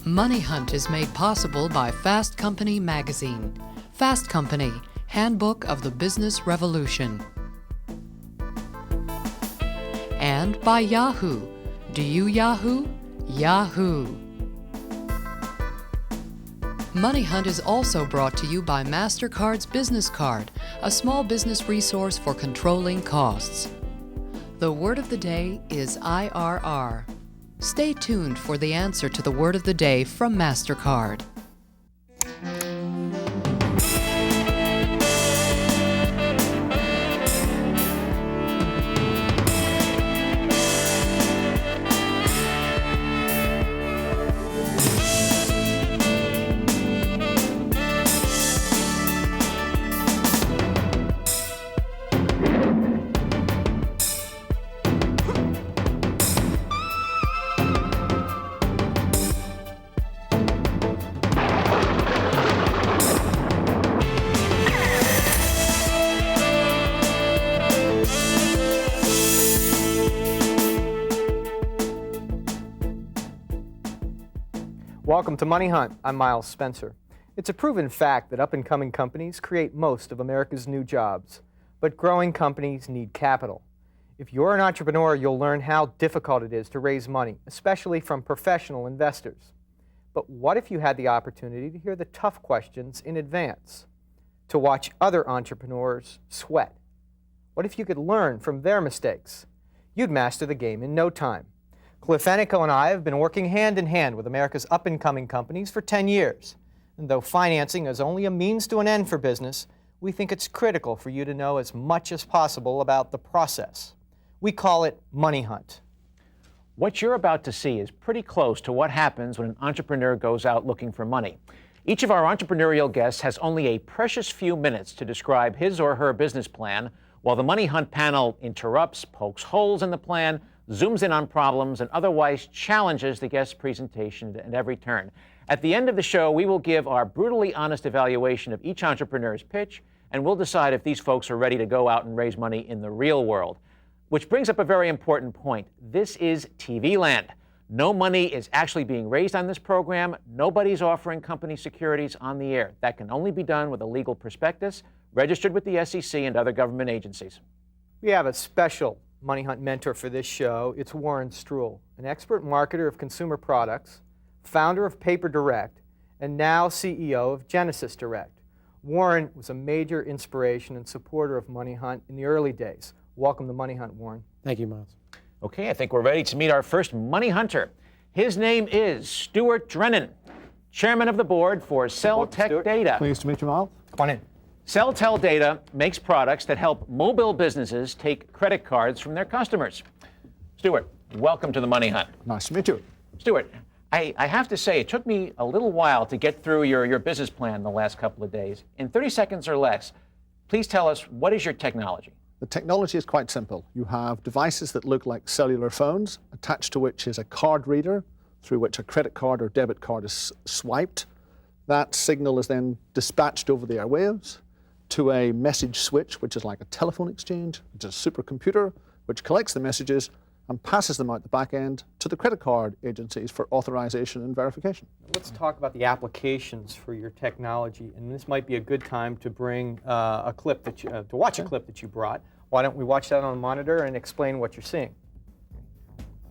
Money Hunt is made possible by Fast Company magazine. Fast Company, Handbook of the Business Revolution. And by Yahoo. Do you Yahoo? Yahoo. Money Hunt is also brought to you by MasterCard's Business Card, a small business resource for controlling costs. The word of the day is IRR. Stay tuned for the answer to the word of the day from MasterCard. Welcome to Money Hunt. I'm Miles Spencer. It's a proven fact that up-and-coming companies create most of America's new jobs, but growing companies need capital. If you're an entrepreneur, you'll learn how difficult it is to raise money, especially from professional investors. But what if you had the opportunity to hear the tough questions in advance, to watch other entrepreneurs sweat? What if you could learn from their mistakes? You'd master the game in no time. Cliff Ennico and I have been working hand in hand with America's up-and-coming companies for 10 years. And though financing is only a means to an end for business, we think it's critical for you to know as much as possible about the process. We call it Money Hunt. What you're about to see is pretty close to what happens when an entrepreneur goes out looking for money. Each of our entrepreneurial guests has only a precious few minutes to describe his or her business plan, while the Money Hunt panel interrupts, pokes holes in the plan, zooms in on problems, and otherwise challenges the guest's presentation at every turn. At the end of the show, we will give our brutally honest evaluation of each entrepreneur's pitch, and we'll decide if these folks are ready to go out and raise money in the real world. Which brings up a very important point. This is TV land. No money is actually being raised on this program. Nobody's offering company securities on the air. That can only be done with a legal prospectus, registered with the SEC and other government agencies. We have a special Money Hunt mentor for this show. It's Warren Struhl, an expert marketer of consumer products, founder of Paper Direct, and now CEO of Genesis Direct. Warren was a major inspiration and supporter of Money Hunt in the early days. Welcome to Money Hunt, Warren. Thank you, Miles. Okay, I think we're ready to meet our first Money Hunter. His name is Stuart Drennan, chairman of the board for Celltech Data. Pleased to meet you, Miles. Come on in. Celltech Data makes products that help mobile businesses take credit cards from their customers. Stuart, welcome to the Money Hunt. Nice to meet you. Stuart, I have to say, it took me a little while to get through your business plan the last couple of days. In 30 seconds or less, please tell us, what is your technology? The technology is quite simple. You have devices that look like cellular phones, attached to which is a card reader through which a credit card or debit card is swiped. That signal is then dispatched over the airwaves to a message switch, which is like a telephone exchange, which is a supercomputer, which collects the messages and passes them out the back end to the credit card agencies for authorization and verification. Let's talk about the applications for your technology, and this might be a good time to bring a clip that you, to watch a clip that you brought. Why don't we watch that on the monitor and explain what you're seeing?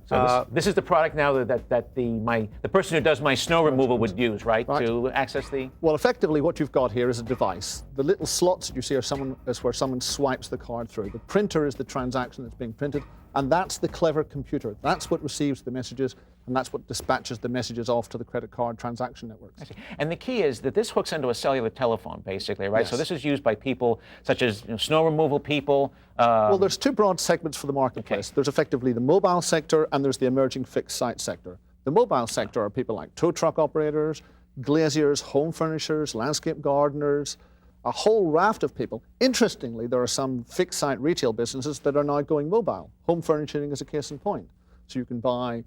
So this is the product now that the person who does my snow removal would use, right? To access the... Well, effectively what you've got here is a device. The little slots that you see is where someone swipes the card through. The printer is the transaction that's being printed, and that's the clever computer. That's what receives the messages, and that's what dispatches the messages off to the credit card transaction networks. I see. And the key is that this hooks into a cellular telephone, basically, right? Yes. So this is used by people such as snow removal people. Well, there's two broad segments for the marketplace. Okay. There's effectively the mobile sector and there's the emerging fixed site sector. The mobile sector are people like tow truck operators, glaziers, home furnishers, landscape gardeners, a whole raft of people. Interestingly, there are some fixed site retail businesses that are now going mobile. Home furnishing is a case in point. So you can buy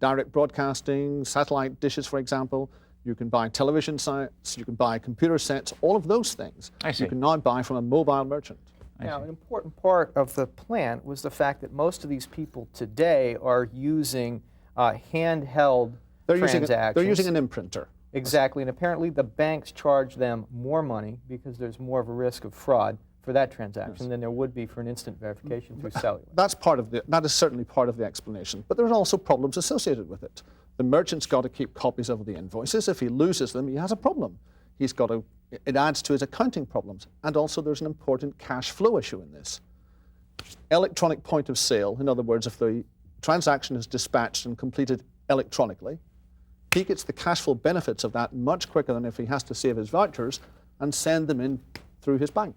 direct broadcasting, satellite dishes, for example. You can buy television sets, you can buy computer sets, all of those things you can now buy from a mobile merchant. Now, an important part of the plan was the fact that most of these people today are using handheld transactions. They're using an imprinter. Exactly, and apparently the banks charge them more money because there's more of a risk of fraud for that transaction than there would be for an instant verification through cellular. That is certainly part of the explanation, but there are also problems associated with it. The merchant's got to keep copies of the invoices. If he loses them, he has a problem. It adds to his accounting problems, and also there's an important cash flow issue in this. Electronic point of sale, in other words, if the transaction is dispatched and completed electronically, he gets the cash flow benefits of that much quicker than if he has to save his vouchers and send them in through his bank.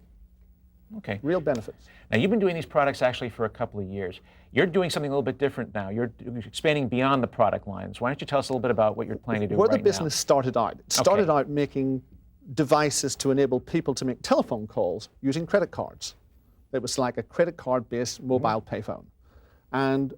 Okay. Real benefits. Now, you've been doing these products actually for a couple of years. You're doing something a little bit different now. You're expanding beyond the product lines. Why don't you tell us a little bit about what you're planning to do Where right the business started out. It started out making devices to enable people to make telephone calls using credit cards. It was like a credit card-based mobile payphone. And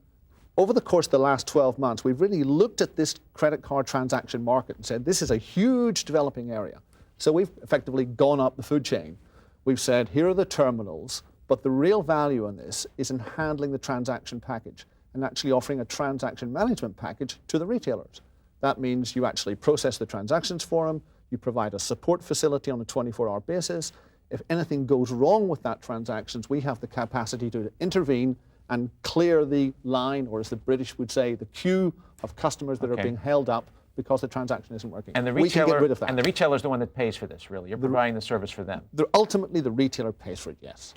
over the course of the last 12 months, we've really looked at this credit card transaction market and said, this is a huge developing area. So we've effectively gone up the food chain. We've said, here are the terminals, but the real value in this is in handling the transaction package and actually offering a transaction management package to the retailers. That means you actually process the transactions for them, you provide a support facility on a 24-hour basis. If anything goes wrong with that transactions, we have the capacity to intervene and clear the line, or as the British would say, the queue of customers that are being held up because the transaction isn't working. And the we can get rid of that. And the retailer is the one that pays for this, really. You're providing the service for them. Ultimately, the retailer pays for it, yes.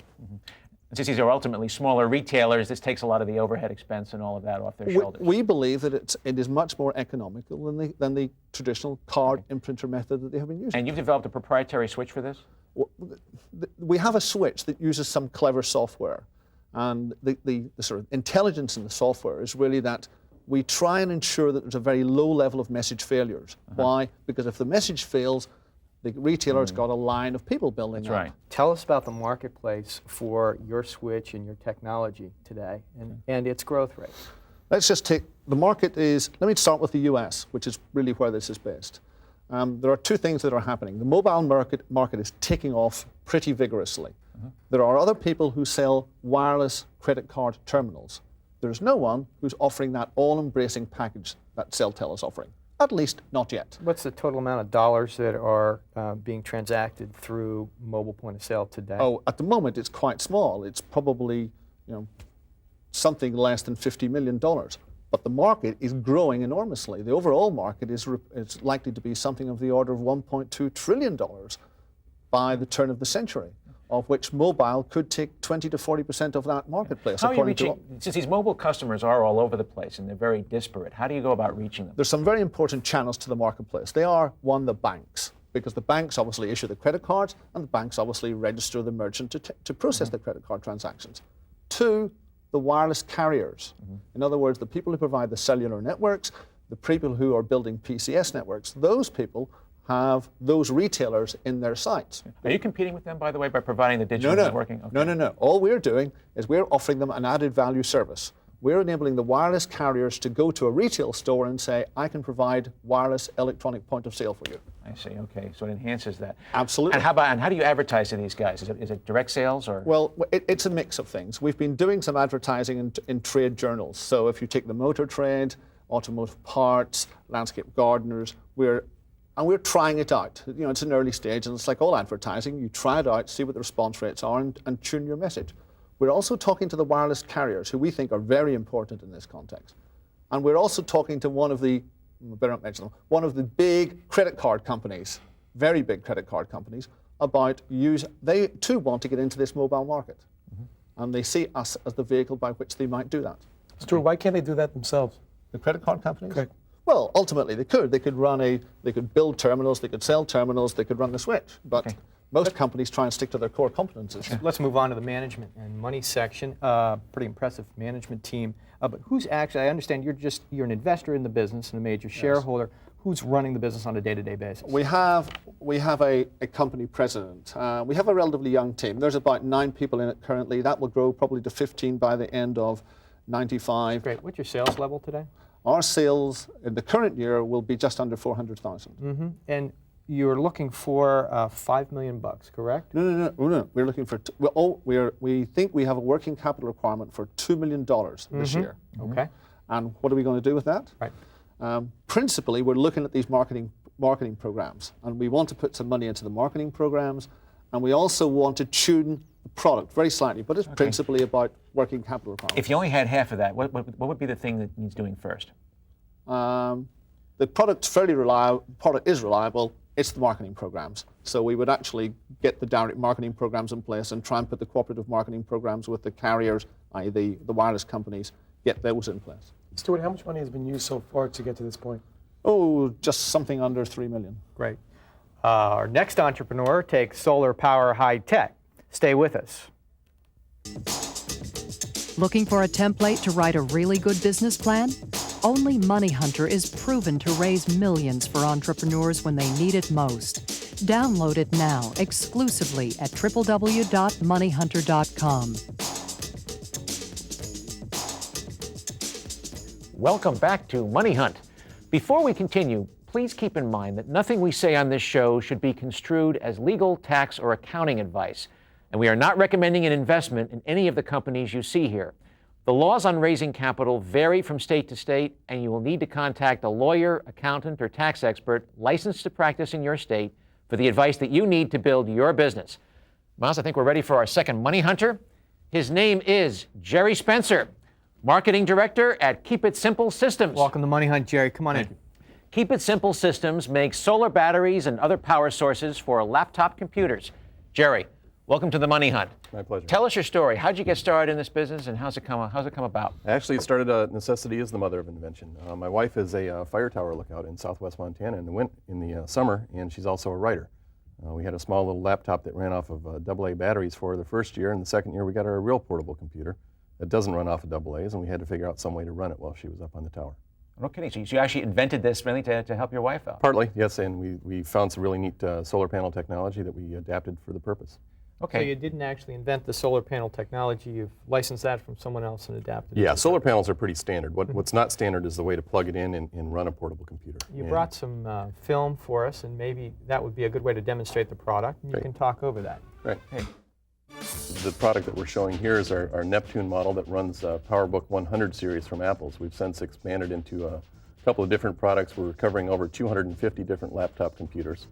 Since these are ultimately smaller retailers, this takes a lot of the overhead expense and all of that off their shoulders. We believe that it is much more economical than the traditional card imprinter method that they have been using. And you've developed a proprietary switch for this? We have a switch that uses some clever software. And the sort of intelligence in the software is really that we try and ensure that there's a very low level of message failures. Why? Because if the message fails, the retailer's got a line of people building up. Right. Tell us about the marketplace for your switch and your technology today and its growth rate. Let's just take, the market is, let me start with the US, which is really where this is based. There are two things that are happening. The mobile market is taking off pretty vigorously. There are other people who sell wireless credit card terminals. There's no one who's offering that all-embracing package that CellTel is offering, at least not yet. What's the total amount of dollars that are being transacted through mobile point of sale today? Oh, at the moment it's quite small. It's probably something less than $50 million. But the market is growing enormously. The overall market is likely to be something of the order of $1.2 trillion by the turn of the century, of which mobile could take 20 to 40% of that marketplace. How are you reaching, since these mobile customers are all over the place and they're very disparate, how do you go about reaching them? There's some very important channels to the marketplace. They are, one, the banks, because the banks obviously issue the credit cards and the banks obviously register the merchant to process the credit card transactions. Two, the wireless carriers. In other words, the people who provide the cellular networks, the people who are building PCS networks, those people have those retailers in their sites. Are you competing with them, by the way, by providing the digital networking? Okay. No. All we're doing is we're offering them an added value service. We're enabling the wireless carriers to go to a retail store and say, I can provide wireless electronic point of sale for you. I see, okay, so it enhances that. Absolutely. And how do you advertise to these guys? Is it direct sales or? Well, it's a mix of things. We've been doing some advertising in trade journals. So if you take the motor trade, automotive parts, landscape gardeners, we're trying it out. It's an early stage, and it's like all advertising. You try it out, see what the response rates are, and tune your message. We're also talking to the wireless carriers, who we think are very important in this context. And we're also talking to one of the big credit card companies, very big credit card companies, about they too want to get into this mobile market. And they see us as the vehicle by which they might do that. Struhl, why can't they do that themselves? The credit card companies? Correct. Well, ultimately they could. They could build terminals, they could sell terminals, they could run the switch. But most companies try and stick to their core competencies. Let's move on to the management and money section. Pretty impressive management team. But who's actually, I understand you're an investor in the business and a major shareholder. Who's running the business on a day-to-day basis? We have a company president. We have a relatively young team. There's about 9 people in it currently. That will grow probably to 15 by the end of 95. Great. What's your sales level today? Our sales in the current year will be just under 400,000. And you're looking for $5 million, correct? No. We're looking for. We think we have a working capital requirement for $2 million this year. Okay. And what are we going to do with that? Right. Principally, we're looking at these marketing programs, and we want to put some money into the marketing programs, and we also want to tune the product very slightly, but it's principally about working capital requirements. If you only had half of that, what would be the thing that needs doing first? The product's fairly reliable. Product is reliable. It's the marketing programs. So we would actually get the direct marketing programs in place and try and put the cooperative marketing programs with the carriers, i.e. the wireless companies, get those in place. Stuart, how much money has been used so far to get to this point? Oh, just something under $3 million. Great. Our next entrepreneur takes solar power high tech. Stay with us. Looking for a template to write a really good business plan? Only Money Hunter is proven to raise millions for entrepreneurs when they need it most. Download it now exclusively at www.moneyhunter.com. Welcome back to Money Hunt. Before we continue, please keep in mind that nothing we say on this show should be construed as legal, tax, or accounting advice, and we are not recommending an investment in any of the companies you see here. The laws on raising capital vary from state to state, and you will need to contact a lawyer, accountant, or tax expert licensed to practice in your state for the advice that you need to build your business. Miles, I think we're ready for our second Money Hunter. His name is Jerry Spencer, Marketing Director at Keep It Simple Systems. Welcome to Money Hunt, Jerry. Come on in. Keep It Simple Systems makes solar batteries and other power sources for laptop computers. Jerry, welcome to the Money Hunt. My pleasure. Tell us your story. How'd you get started in this business, and how's it come about? Actually, it started necessity is the mother of invention. My wife is a fire tower lookout in southwest Montana in the summer, and she's also a writer. We had a small little laptop that ran off of AA batteries for the first year, and the second year we got our real portable computer that doesn't run off of AA's, and we had to figure out some way to run it while she was up on the tower. No kidding. So you actually invented this really to help your wife out? Partly, yes, and we found some really neat solar panel technology that we adapted for the purpose. Okay. So you didn't actually invent the solar panel technology. You've licensed that from someone else and adapted it. Yeah, solar panels are pretty standard. What's not standard is the way to plug it in and run a portable computer. You brought some film for us, and maybe that would be a good way to demonstrate the product. And you can talk over that. Right. Hey. The product that we're showing here is our Neptune model that runs PowerBook 100 series from Apple's. We've since expanded into a couple of different products. We're covering over 250 different laptop computers.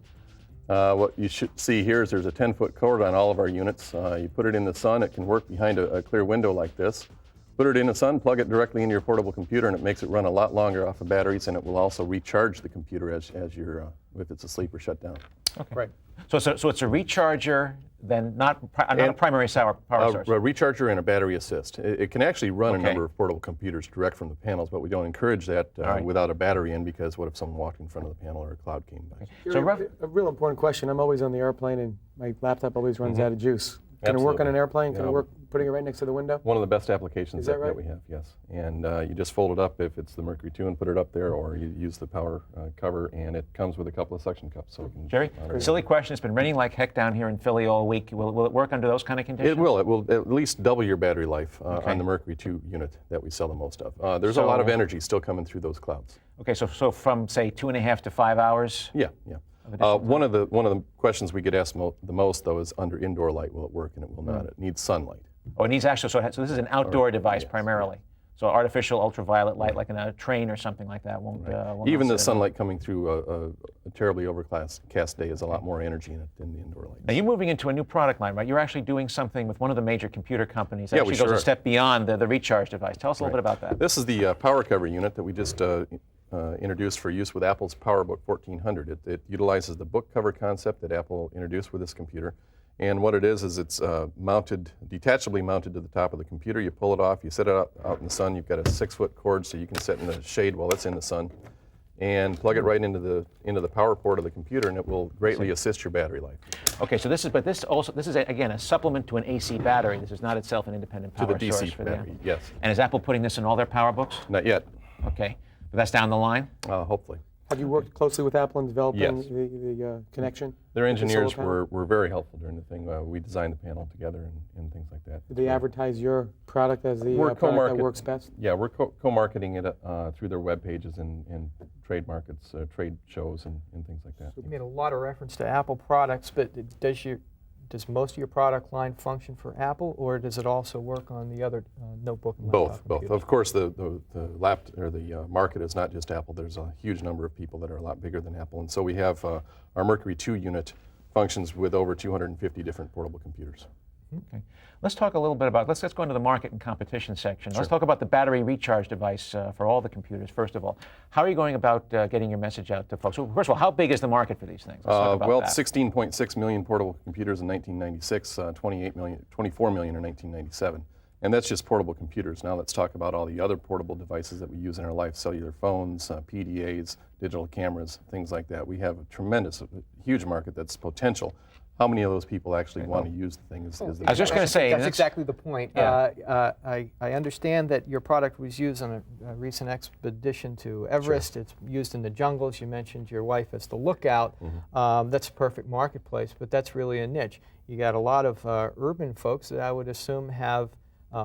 What you should see here is there's a 10-foot cord on all of our units. You put it in the sun, it can work behind a clear window like this. Put it in the sun, plug it directly into your portable computer, and it makes it run a lot longer off of batteries, and it will also recharge the computer as you're, if it's asleep or shut down. Okay. Right. So it's a recharger, then not a primary power source. A recharger and a battery assist. It can actually run a number of portable computers direct from the panels, but we don't encourage that without a battery in, because what if someone walked in front of the panel or a cloud came by? So a real important question. I'm always on the airplane, and my laptop always runs out of juice. Can it work on an airplane? Can it work putting it right next to the window? One of the best applications that we have, yes. And you just fold it up if it's the Mercury 2 and put it up there, or you use the power cover, and it comes with a couple of suction cups. So it can Jerry, silly question. It's been raining like heck down here in Philly all week. Will it work under those kind of conditions? It will. It will at least double your battery life on the Mercury 2 unit that we sell the most of. There's a lot of energy still coming through those clouds. Okay, so from, say, 2.5 to 5 hours? Yeah. One of the questions we get asked the most, though, is under indoor light, will it work? And it will not. It needs sunlight. Oh, it needs actual, so this is an outdoor device primarily. So artificial ultraviolet light, like in a train or something like that, won't even the sunlight coming through a terribly overcast day is a lot more energy in it than the indoor light. Now you're moving into a new product line, right? You're actually doing something with one of the major computer companies that actually goes a step beyond the recharge device. Tell us a little bit about that. This is the power cover unit that we just introduced for use with Apple's PowerBook 1400. It utilizes the book cover concept that Apple introduced with this computer. And what it is it's detachably mounted to the top of the computer. You pull it off, you set it out in the sun. You've got a 6-foot cord so you can sit in the shade while it's in the sun, and plug it right into the power port of the computer, and it will greatly assist your battery life. Okay, so this is again a supplement to an AC battery. This is not itself an independent power source. To the DC battery, yes. And is Apple putting this in all their PowerBooks? Not yet. Okay, but that's down the line? Hopefully. Have you worked closely with Apple in developing the connection? Their engineers were very helpful during the thing. We designed the panel together and things like that. Do they advertise your product as the product that works best? Yeah, we're co-marketing it through their web pages and trade markets, trade shows and things like that. You made a lot of reference to Apple products, but does most of your product line function for Apple, or does it also work on the other notebook and laptop Both. computers? Of course, the market is not just Apple. There's a huge number of people that are a lot bigger than Apple, and so we have our Mercury 2 unit functions with over 250 different portable computers. Okay. Let's talk a little bit about, let's go into the market and competition section. Sure. Let's talk about the battery recharge device for all the computers, first of all. How are you going about getting your message out to folks? Well, first of all, how big is the market for these things? Let's talk about that. 16.6 million portable computers in 1996, 24 million in 1997. And that's just portable computers. Now let's talk about all the other portable devices that we use in our life, cellular phones, PDAs, digital cameras, things like that. We have a huge market that's potential. How many of those people actually want to use the thing is the I was just going to say. That's exactly the point. Yeah. I understand that your product was used on a recent expedition to Everest. Sure. It's used in the jungles. You mentioned your wife as the lookout. Mm-hmm. That's a perfect marketplace, but that's really a niche. You got a lot of urban folks that I would assume have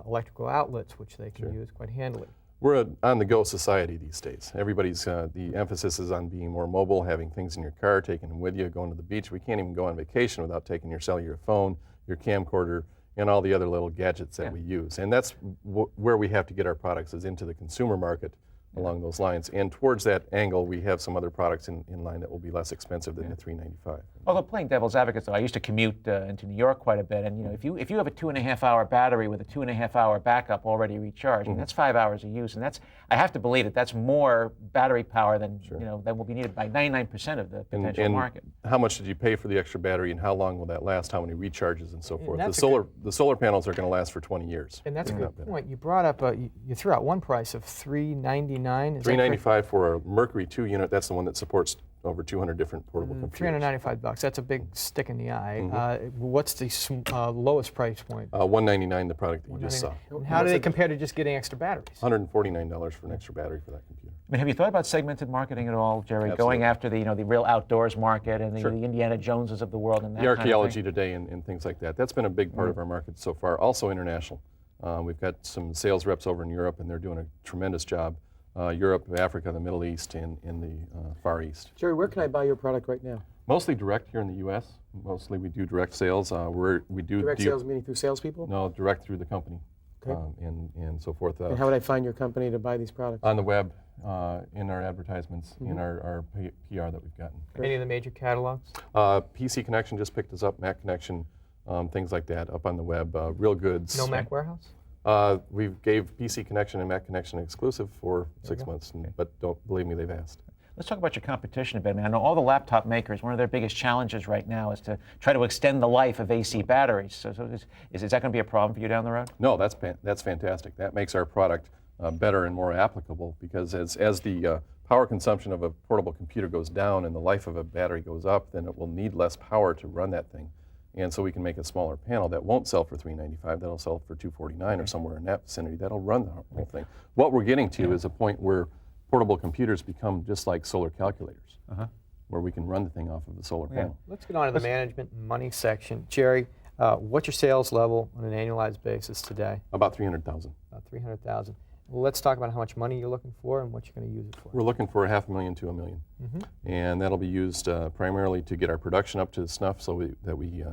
electrical outlets, which they can use quite handily. We're an on-the-go society these days. Everybody's, the emphasis is on being more mobile, having things in your car, taking them with you, going to the beach. We can't even go on vacation without taking your cellular phone, your camcorder, and all the other little gadgets that we use. And that's where we have to get our products, is into the consumer market along those lines. And towards that angle, we have some other products in line that will be less expensive than the $395. Although playing devil's advocate, though, I used to commute into New York quite a bit, and if you have a 2.5-hour battery with a 2.5-hour backup already recharged, and that's 5 hours of use, and I have to believe that's more battery power than than will be needed by 99% of the potential market. How much did you pay for the extra battery, and how long will that last? How many recharges and so forth? The solar panels are going to last for 20 years. And that's a good point. You brought up you threw out one price of $399. $395 for our Mercury 2 unit. That's the one that supports over 200 different portable computers. $395. That's a big stick in the eye. What's the lowest price point? $199, the product that you just saw. And how do they compare to just getting extra batteries? $149 for an extra battery for that computer. I mean, have you thought about segmented marketing at all, Jerry? Absolutely. Going after the the real outdoors market and the Indiana Joneses of the world and that the archaeology kind of today and things like that. That's been a big part of our market so far. Also international. We've got some sales reps over in Europe, and they're doing a tremendous job. Europe, Africa, the Middle East, and in the Far East. Jerry, where can I buy your product right now? Mostly direct here in the U.S. Mostly we do direct sales. We do direct sales meaning through salespeople? No, direct through the company, and so forth. And how would I find your company to buy these products? On the web, in our advertisements, in our PR that we've gotten. Any of the major catalogs? PC Connection just picked us up, Mac Connection, things like that, up on the web. Real Goods. No Mac Warehouse? We gave PC Connection and Mac Connection exclusive for 6 months, but don't believe me, they've asked. Let's talk about your competition a bit, man. I know all the laptop makers, one of their biggest challenges right now is to try to extend the life of AC batteries. So is that going to be a problem for you down the road? No, that's fantastic. That makes our product better and more applicable, because as the power consumption of a portable computer goes down and the life of a battery goes up, then it will need less power to run that thing. And so we can make a smaller panel that won't sell for $395, that'll sell for $249 or somewhere in that vicinity. That'll run the whole thing. What we're getting to is a point where portable computers become just like solar calculators, where we can run the thing off of a solar panel. Let's get on to the management and money section. Jerry, what's your sales level on an annualized basis today? About 300,000. About 300,000. Well, let's talk about how much money you're looking for and what you're going to use it for. We're looking for $500,000 to $1 million, and that'll be used primarily to get our production up to snuff, so that we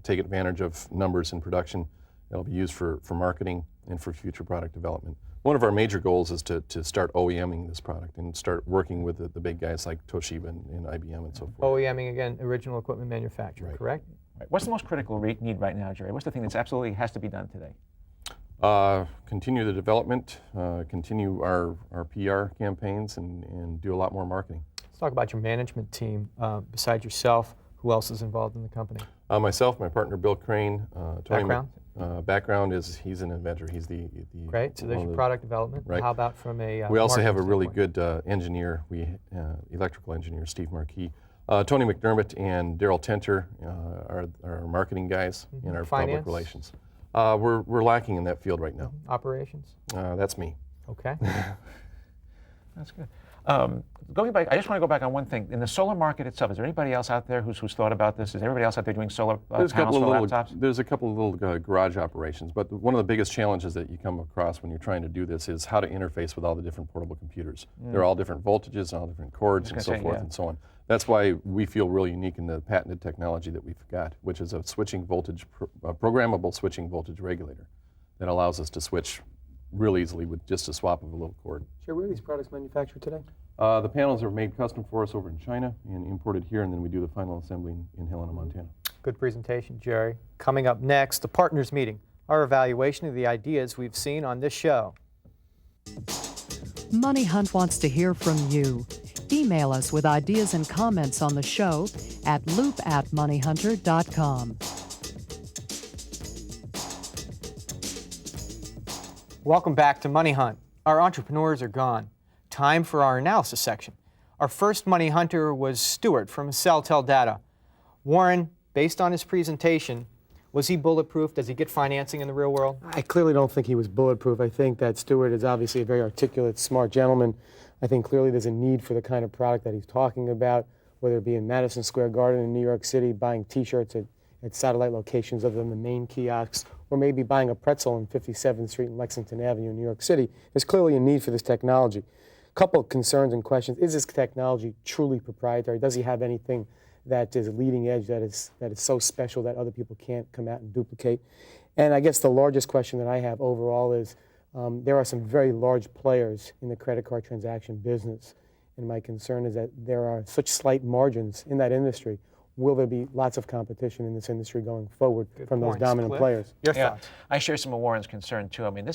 take advantage of numbers in production. That'll be used for marketing and for future product development. One of our major goals is to start OEMing this product and start working with the big guys like Toshiba and IBM and so forth. OEMing, again, original equipment manufacturer, correct? Right. What's the most critical need right now, Jerry? What's the thing that's absolutely has to be done today? Continue the development, continue our PR campaigns, and do a lot more marketing. Let's talk about your management team. Besides yourself, who else is involved in the company? Myself, my partner Bill Crane. Background? Background is he's an inventor. He's the Great. So there's your product development. Right. How about from a we also have a really standpoint? good engineer, electrical engineer, Steve Marquis. Tony McDermott and Daryl Tenter are our marketing guys in our public relations. We're lacking in that field right now. Operations? That's me. Okay. That's good. Going back, I just want to go back on one thing. In the solar market itself, is there anybody else out there who's thought about this? Is everybody else out there doing solar panels for laptops? There's a couple of little garage operations, but one of the biggest challenges that you come across when you're trying to do this is how to interface with all the different portable computers. They're all different voltages, all different cords, and so forth and so on. That's why we feel really unique in the patented technology that we've got, which is a switching voltage, programmable switching voltage regulator that allows us to switch real easily with just a swap of a little cord. Sure, where are these products manufactured today? The panels are made custom for us over in China and imported here, and then we do the final assembly in Helena, Montana. Good presentation, Jerry. Coming up next, the partners meeting, our evaluation of the ideas we've seen on this show. Money Hunt wants to hear from you. Email us with ideas and comments on the show at loop@moneyhunter.com. Welcome back to Money Hunt. Our entrepreneurs are gone. Time for our analysis section. Our first Money Hunter was Stuart from CellTel Data. Warren, based on his presentation, was he bulletproof? Does he get financing in the real world? I clearly don't think he was bulletproof. I think that Stuart is obviously a very articulate, smart gentleman. I think clearly there's a need for the kind of product that he's talking about, whether it be in Madison Square Garden in New York City, buying T-shirts at satellite locations other than the main kiosks, or maybe buying a pretzel on 57th Street and Lexington Avenue in New York City. There's clearly a need for this technology. A couple of concerns and questions. Is this technology truly proprietary? Does he have anything that is leading edge, that is so special that other people can't come out and duplicate? And I guess the largest question that I have overall is, there are some very large players in the credit card transaction business, and my concern is that there are such slight margins in that industry. Will there be lots of competition in this industry going forward from those dominant Cliff, players? Your thoughts? I share some of Warren's concern too. I mean,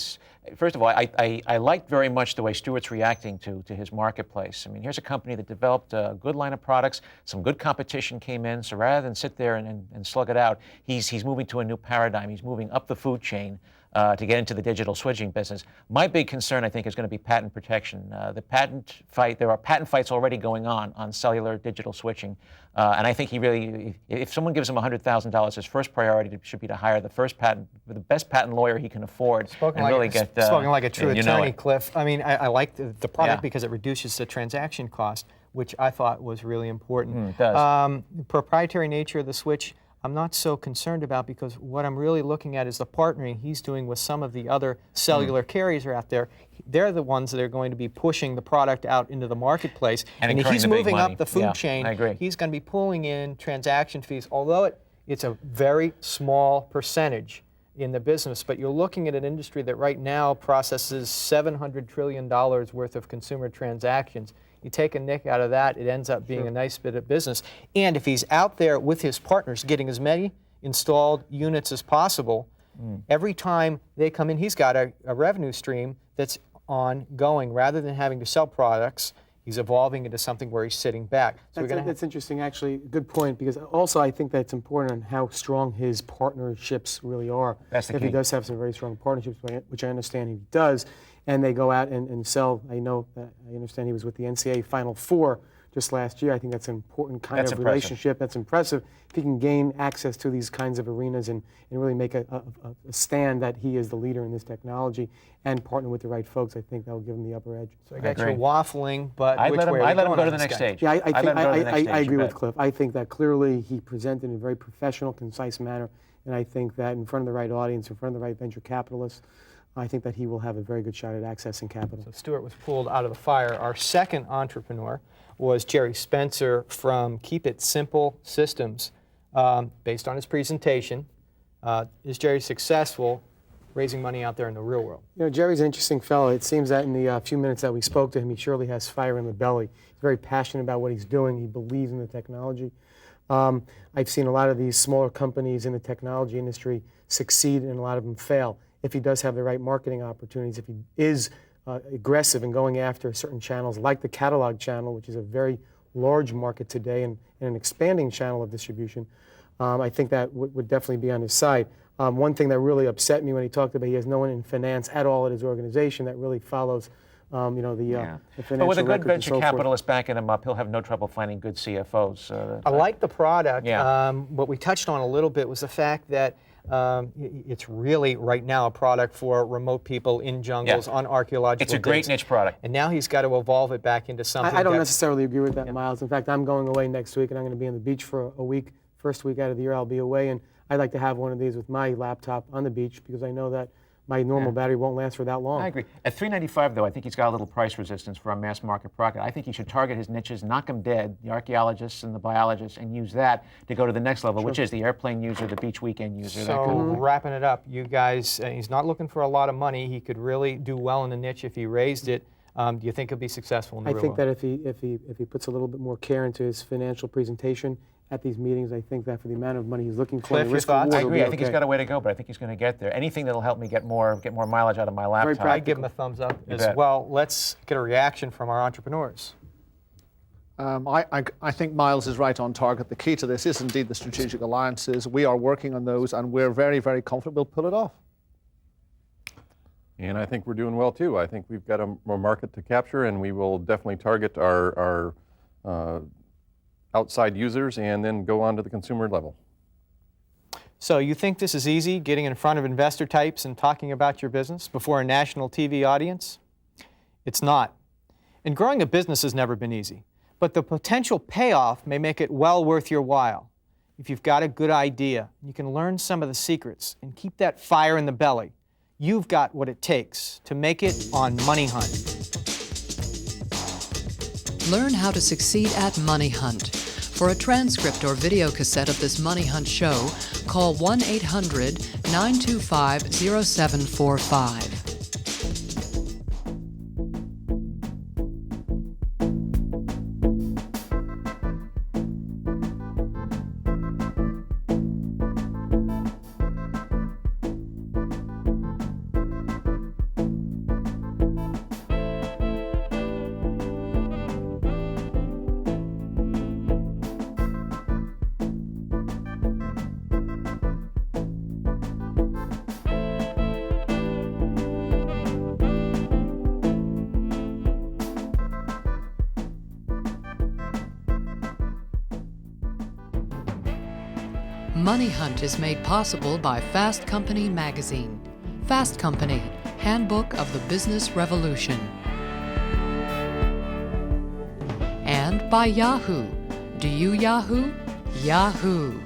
first of all, I like very much the way Stuart's reacting to his marketplace. I mean, here's a company that developed a good line of products, some good competition came in, so rather than sit there and slug it out, he's moving to a new paradigm. He's moving up the food chain to get into the digital switching business. My big concern, I think, is going to be patent protection. The patent fight, there are patent fights already going on cellular digital switching. And I think he really, if someone gives him $100,000, his first priority should be to hire the best patent lawyer he can afford. Spoken like a true attorney, Cliff. I mean, I like the product because it reduces the transaction cost, which I thought was really important. It does. Proprietary nature of the switch, I'm not so concerned about, because what I'm really looking at is the partnering he's doing with some of the other cellular carriers out there. They're the ones that are going to be pushing the product out into the marketplace. And if he's moving up the food chain, he's going to be pulling in transaction fees, although it's a very small percentage in the business. But you're looking at an industry that right now processes $700 trillion worth of consumer transactions. You take a nick out of that, it ends up being a nice bit of business. And if he's out there with his partners getting as many installed units as possible, every time they come in, he's got a revenue stream that's ongoing. Rather than having to sell products, he's evolving into something where he's sitting back. So that's interesting, actually. Good point, because also I think that's important on how strong his partnerships really are. That's the key. If he does have some very strong partnerships, which I understand he does, and they go out and sell. I understand he was with the NCAA Final Four just last year. I think that's an important kind of relationship. That's impressive. If he can gain access to these kinds of arenas and really make a stand that he is the leader in this technology and partner with the right folks, I think that will give him the upper edge. So I got you waffling, but I let him go to the next stage. Yeah, I agree with Cliff. I think that clearly he presented in a very professional, concise manner, and I think that in front of the right audience, in front of the right venture capitalists, I think that he will have a very good shot at accessing capital. So Stuart was pulled out of the fire. Our second entrepreneur was Jerry Spencer from Keep It Simple Systems. Based on his presentation, is Jerry successful raising money out there in the real world? You know, Jerry's an interesting fellow. It seems that in the few minutes that we spoke to him, he surely has fire in the belly. He's very passionate about what he's doing. He believes in the technology. I've seen a lot of these smaller companies in the technology industry succeed and a lot of them fail. If he does have the right marketing opportunities, if he is aggressive in going after certain channels like the catalog channel, which is a very large market today and an expanding channel of distribution, I think that would definitely be on his side. One thing that really upset me when he talked about he has no one in finance at all at his organization that really follows the financial But with a good records venture and so capitalist backing him up, he'll have no trouble finding good CFOs. I like the product. Yeah. What we touched on a little bit was the fact that it's really right now a product for remote people in jungles on archaeological It's a great niche product. And now he's got to evolve it back into something. I don't necessarily agree with that, Miles. In fact, I'm going away next week, and I'm going to be on the beach for a week. First week out of the year, I'll be away, and I'd like to have one of these with my laptop on the beach because I know that my normal battery won't last for that long. I agree. At $395, though, I think he's got a little price resistance for a mass market product. I think he should target his niches, knock them dead, the archaeologists and the biologists, and use that to go to the next level, which is the airplane user, the beach weekend user. that kind of So thing. wrapping it up, you guys, he's not looking for a lot of money. He could really do well in the niche if he raised it. Do you think he'll be successful in the I real think world? that if he puts a little bit more care into his financial presentation at these meetings, I think that for the amount of money he's looking for, Cliff, the your risk thoughts? reward I will agree. be I think he's okay. got a way to go, but I think he's going to get there. Anything that'll help me get more mileage out of my laptop. I'd give him a thumbs up as bet. well. Let's get a reaction from our entrepreneurs. I think Miles is right on target. The key to this is indeed the strategic alliances. We are working on those, and we're very, very confident we'll pull it off. And I think we're doing well too. I think we've got a more market to capture, and we will definitely target our outside users and then go on to the consumer level. So you think this is easy, getting in front of investor types and talking about your business before a national TV audience? It's not. And growing a business has never been easy, but the potential payoff may make it well worth your while. If you've got a good idea, you can learn some of the secrets and keep that fire in the belly. You've got what it takes to make it on Money Hunt. Learn how to succeed at MoneyHunt. For a transcript or video cassette of this MoneyHunt show, call 1-800-925-0745. MoneyHunt is made possible by Fast Company magazine. Fast Company, Handbook of the Business Revolution. And by Yahoo. Do you Yahoo? Yahoo.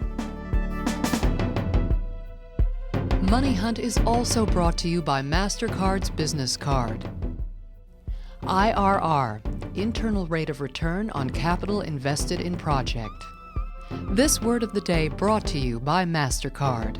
MoneyHunt is also brought to you by MasterCard's Business Card. IRR, Internal Rate of Return on Capital Invested in Project. This word of the day brought to you by MasterCard.